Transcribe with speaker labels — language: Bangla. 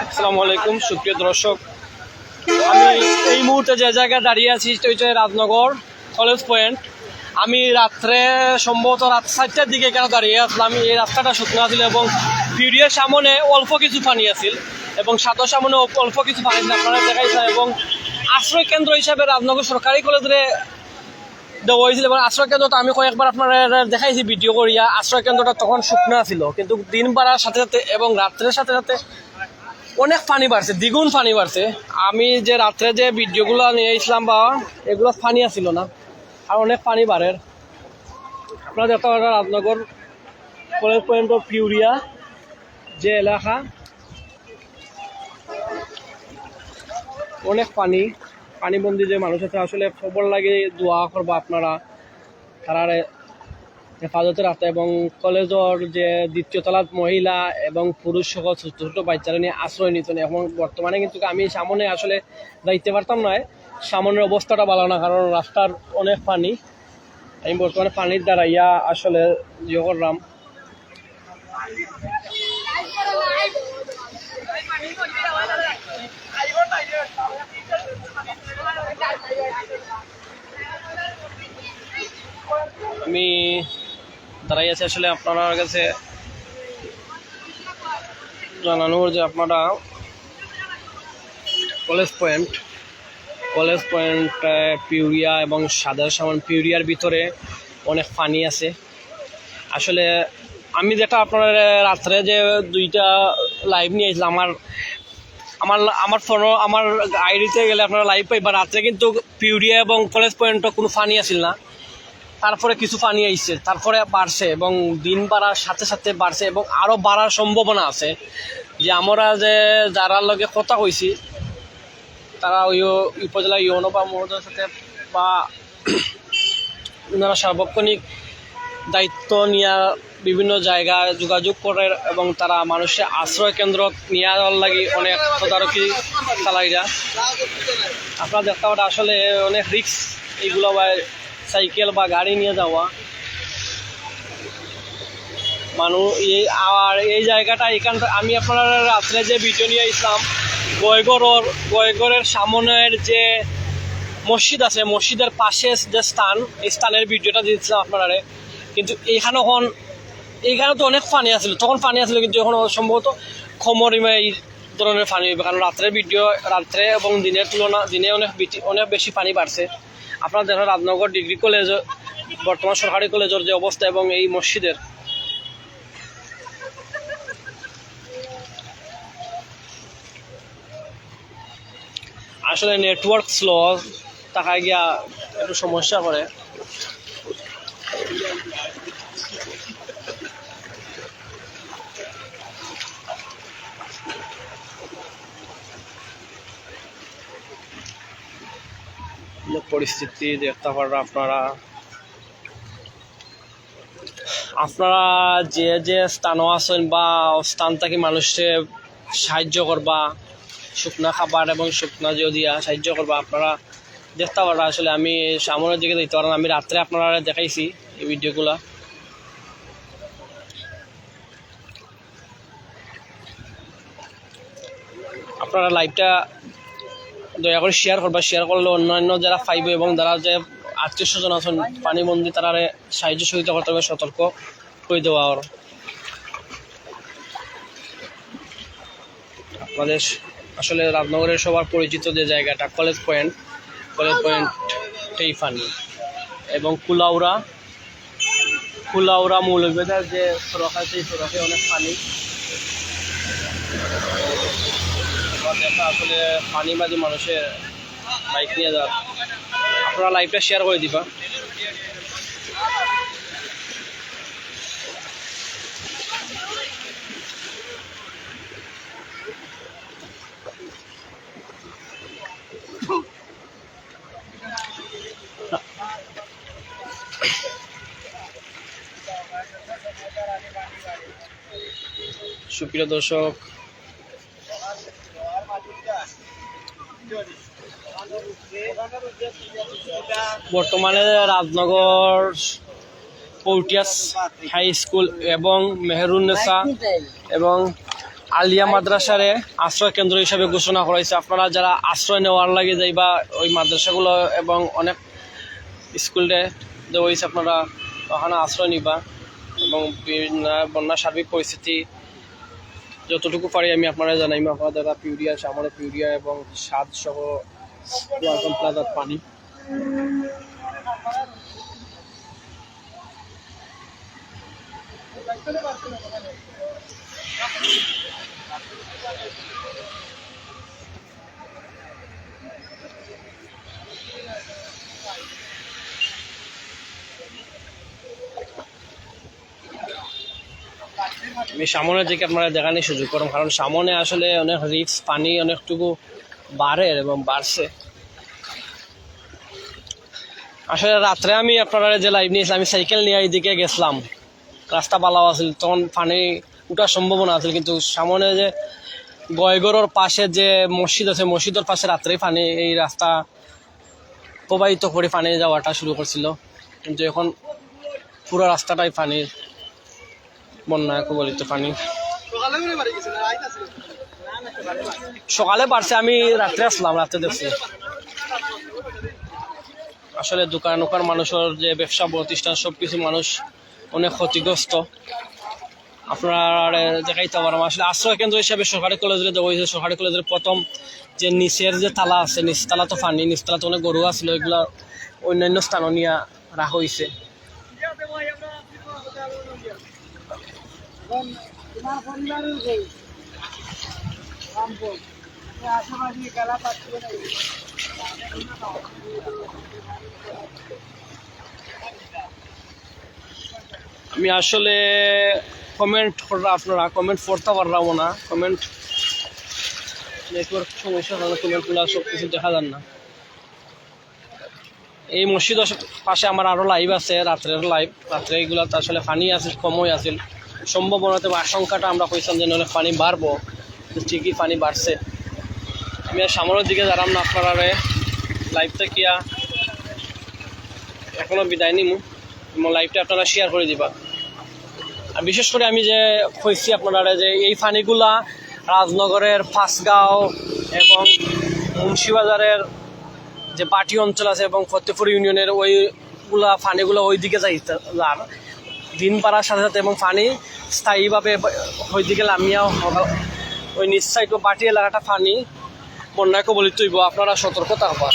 Speaker 1: আসসালামু আলাইকুম সুপ্রিয় দর্শক, আমি এই মুহূর্তে যে জায়গায় দাঁড়িয়ে আছি সেটা হচ্ছে রাজনগর কলেজ পয়েন্ট। আমি রাত্রে সম্ভবত রাত 4টার দিকে কেন দাঁড়িয়ে আসলাম। এই রাস্তাটা শুকনো ছিল এবং ভিডিওর সামনে অল্প কিছু পানি আছিল এবং সাথে সামনে অল্প কিছু পানি আপনারা দেখাইছে এবং আশ্রয় কেন্দ্র হিসাবে রাজনগর সরকারি কলেজে দেওয়া হয়েছিল এবং আশ্রয় কেন্দ্রটা আমি কয়েকবার আপনারা দেখাইছি ভিডিও করিয়া। আশ্রয় কেন্দ্রটা তখন শুকনো ছিল, কিন্তু দিন বাড়ার সাথে সাথে এবং রাত্রের সাথে সাথে অনেক পানি বাড়ছে, দ্বিগুণ পানি বাড়ছে। আমি যে রাত্রে যে ভিডিওগুলো নিয়ে আসলাম বা এগুলো পানি আসছিল না, আর অনেক পানি বাড়ে। আপনারা দেখতে পারেন রাজনগর কলেজ পয়েন্ট অফ পিউরিয়া যে এলাকা, অনেক পানিবন্দি যে মানুষ আছে। আসলে খবর লাগে দোয়া করবো আপনারা তারা হেফাজতে রাখতে এবং কলেজের যে দ্বিতীয় তলার মহিলা এবং পুরুষ সকল ছোট ছোট বাচ্চারা নিয়ে আশ্রয় নিত না। এখন বর্তমানে কিন্তু আমি সামনে আসলে যাইতে পারতাম না, সামনের অবস্থাটা ভালো না, কারণ রাস্তার অনেক পানি। আমি বর্তমানে পানির দ্বারা আসলে ইয়ে করলাম। আমি দাঁড়াই আছে আসলে আপনার কাছে জানানোর যে আপনারা কলেজ পয়েন্ট পিউরিয়া এবং সাদা সামান পিউরিয়ার ভিতরে অনেক পানি আছে। আসলে আমি যেটা আপনার রাত্রে যে দুইটা লাইভ নিয়ে আসলাম, আমার ফোনও আমার আইডিতে গেলে আপনারা লাইভ পাইবা। রাত্রে কিন্তু পিউরিয়া এবং কলেজ পয়েন্টও কোনো পানি আসিল না, তারপরে কিছু পানি আইছে, তারপরে বাড়ছে এবং দিন বাড়ার সাথে সাথে বাড়ছে এবং আরও বাড়ার সম্ভাবনা আছে। যে আমরা যে যারা লগে কথা কইছি তারা ওই উপজেলা ইউনো বা মহোদয়ের সাথে বা ওনারা সার্বক্ষণিক দায়িত্ব নিয়ে বিভিন্ন জায়গায় যোগাযোগ করে এবং তারা মানুষের আশ্রয় কেন্দ্র নিয়ে যাওয়ার লাগে অনেক তদারকি চালাইরা। আপনারা দেখতে পাবেন আসলে অনেক রিস্ক এইগুলো, বা সাইকেল বা গাড়ি নিয়ে যাওয়া মানুষ আর এই জায়গাটা এখানটা। আমি আপনারা রাত্রে যে ভিডিও নিয়ে আসলাম গয়গড়ের সামনের যে মসজিদ আছে, মসজিদের পাশে যে স্থান, এই স্থানের ভিডিওটা দিয়েছিলাম আপনারা। কিন্তু এইখানে তো অনেক পানি আসছিল, তখন পানি আসছিল, কিন্তু এখন সম্ভবত খমরিমা এই ধরনের পানি হইবে, কারণ রাত্রে এবং দিনের তুলনা দিনে অনেক বেশি পানি বাড়ছে। আপনারা দেখেন রাজনগর ডিগ্রি কলেজ বর্তমান সরকারি কলেজের যে অবস্থা এবং এই মসজিদের, আসলে নেটওয়ার্ক স্লো থাকা গিয়া একটু সমস্যা করে। পরিস্থিতি দেখতে পারেন আপনারা যে স্থানও আছেন বা স্থান থেকে মানুষের সাহায্য করবা, শুকনা খাবার এবং শুকনা দিয়া সাহায্য করবা। আপনারা দেখতে পারেন আসলে আমি সামনের দিকে দেখতে পারেন, আমি রাত্রে আপনারা দেখাইছি এই ভিডিওগুলা। আপনারা লাইভটা দয়া করে শেয়ার করলে অন্যান্য যারা পাইবে এবং যারা যে আত্মীয় স্বজন আছেন পানিবন্দী তারা সাহায্য সহযোগিতা করতে হবে, সতর্ক করে দেওয়া। আপনাদের আসলে রাজনগরের সবার পরিচিত যে জায়গাটা কলেজ পয়েন্ট টেইফানি এবং কুলাউড়া মৌলভীবাজার যে সড়ক আছে, এই সড়কে অনেক পানি। আসলে পানিবাদী মানুষের বাইক নিয়ে যাওয়ার, আপনারা লাইভটা শেয়ার করে দিবা। সুপ্রিয় দর্শক, বর্তমানে রাজনগর পৌটিয়াস হাই স্কুল এবং মেহরুন্নেসা এবং আলিয়া মাদ্রাসারে আশ্রয় কেন্দ্র হিসাবে ঘোষণা করা হয়েছে। আপনারা যারা আশ্রয় নেওয়ার লাগে যাইবা ওই মাদ্রাসাগুলো এবং অনেক স্কুলে দেওয়া হয়েছে, আপনারা ওখানে আশ্রয় নিবা এবং বন্যা সার্বিক পরিস্থিতি যতটুকু পারি আমি আপনারা জানাইম। আপনারা যারা পিউরিয়া সামনে পিউরিয়া এবং স্বাদ সহ ওয়ালটন প্লাজার পানি আমি সামনের দিকে আপনারা দেখানোর সুযোগ করুন, কারণ সামনে আসলে অনেক রিস্ক, পানি অনেকটুকু বাড়ে এবং বাড়ছে। আসলে রাত্রে আমি আপনারা যে লাইভ নিয়েছিলাম, আমি সাইকেল নিয়ে এইদিকে গেছিলাম, রাস্তা ভালো আছিল, তখন পানি উঠার সম্ভাবনা আছিল, কিন্তু সামনে যে গয়গড়ের পাশে যে মসজিদ আছে, মসজিদের পাশে রাত্রেই পানি এই রাস্তা প্রবাহিত করে পানি যাওয়াটা শুরু করছিল, কিন্তু এখন পুরো রাস্তাটাই পানির বন্যা কবলিত পানি। সকালে বাড়ছে, আমি রাত্রে আসলাম, রাত্রে দেখছি। আসলে দোকান মানুষের যে ব্যবসা প্রতিষ্ঠান সবকিছু মানুষ অনেক ক্ষতিগ্রস্ত। আপনারা দেখাইতে পারলাম আসলে আশ্রয় কেন্দ্র হিসাবে সরকারি কলেজে দেওয়া হয়েছে। সরকারি কলেজের প্রথম যে নিচের যে তালা আছে, নিচতলা তো পানি, নিচতলাতে অনেক গরু আসলো, এগুলো অন্যান্য স্থানও নিয়ে রাখা হয়েছে। আমি আসলে কমেন্ট আপনারা কমেন্ট পড়তে পারলাম না, কমেন্ট নেটওয়ার্ক সমস্যা কারণে কমেন্টগুলো সব কিছু দেখা যান না। এই মসজিদের পাশে আমার আরও লাইভ আছে, রাত্রের লাইভ। রাত্রে এগুলোতে আসলে পানি আছে, কমই আছিল, সম্ভাবনাতে আশঙ্কাটা আমরা কইছিলাম যে অনেক পানি বাড়বো, ঠিকই পানি বাড়ছে। আমি আর সামনের দিকে দাঁড়াম না, আপনারা লাইভটা কিয়া এখনো বিদায় নিমু এবং লাইভটা আপনারা শেয়ার করে দিবা। আর বিশেষ করে আমি যে কইছি আপনারা যে এই পানিগুলা রাজনগরের ফাঁসগাঁও এবং মুন্সিবাজারের যে বাটি অঞ্চল আছে এবং ফতেপুর ইউনিয়নের ওইগুলা পানিগুলো ওই দিকে যার দিন পাড়ার সাথে সাথে এবং পানি স্থায়ীভাবে ওই দিকে নামিয়াও ওই নিচ সাইড বাটি এলাকাটা পানি বন্যায় কবলিত হইব। আপনারা সতর্ক থাকবা।